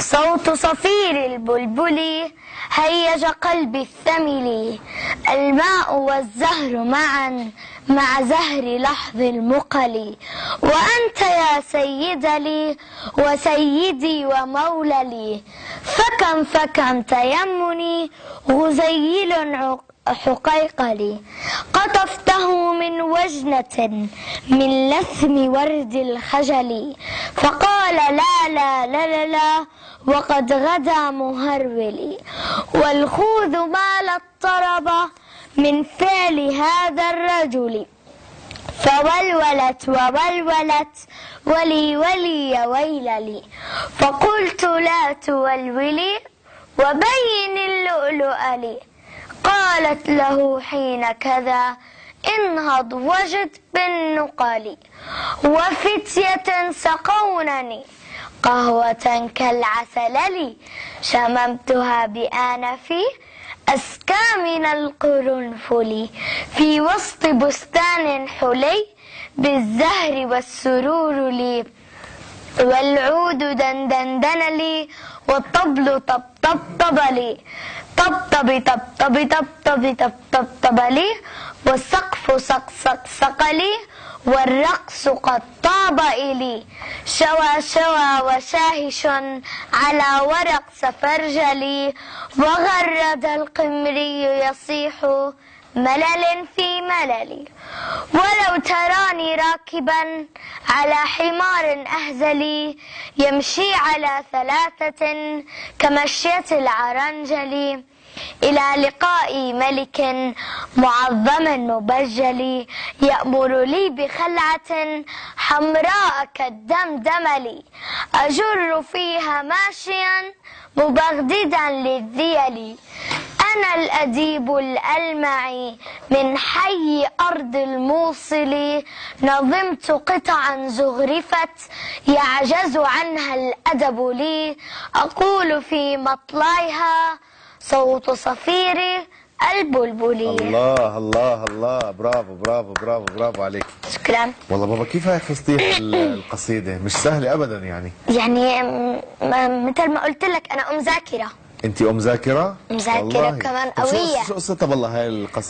صوت صفير البلبل هيج قلبي الثمل. الماء والزهر معا مع زهر لحظ المقل. وأنت يا سيد لي وسيدي ومولى لي. فكم تيمني غزيل حقيقلي. قطفته من وجنة من لثم ورد الخجل. فقال لا لا لا لا لا وقد غدا مهرولي. والخوذ مال الطرب من فعل هذا الرجل. فولولت وولولت ولي ولي يا ويل لي. فقلت لا تولولي وبين اللؤلؤ لي. قالت له حين كذا انهض وجد بالنقل. وفتية سقونني قهوة كالعسل لي. شممتها بآنفي أسكى من القرنفل. في وسط بستان حلي بالزهر والسرور لي. والعود دندن لي والطبل طبطب لي. طبطب طبطب طبطب طبطب لي. والسقف سق لي. والرقص قد طاب إلي. شوى وشاهش على ورق سفرجلي. وغرد القمري يصيح ملل في ملل. ولو تراني راكبا على حمار أهزلي يمشي على ثلاثة كمشية العرنجل. إلى لقاء ملك معظم مبجل. يأمر لي بخلعة حمراء كالدمدمل. أجر فيها ماشيا مبغددا للذيل. أنا الأديب الألمعي من حي أرض الموصل. نظمت قطعا زغرفت يعجز عنها الأدب لي. أقول في مطلعها صوت صفير البلبل. الله الله الله، برافو برافو برافو برافو عليك. شكرا. والله بابا كيف هيك فستيح القصيدة؟ مش سهلة أبدا يعني مثل ما قلت لك أنا أم ذاكرة. أنت أم ذاكرة؟ أم ذاكرة كمان قوية. شو قصتها والله هاي القصيدة؟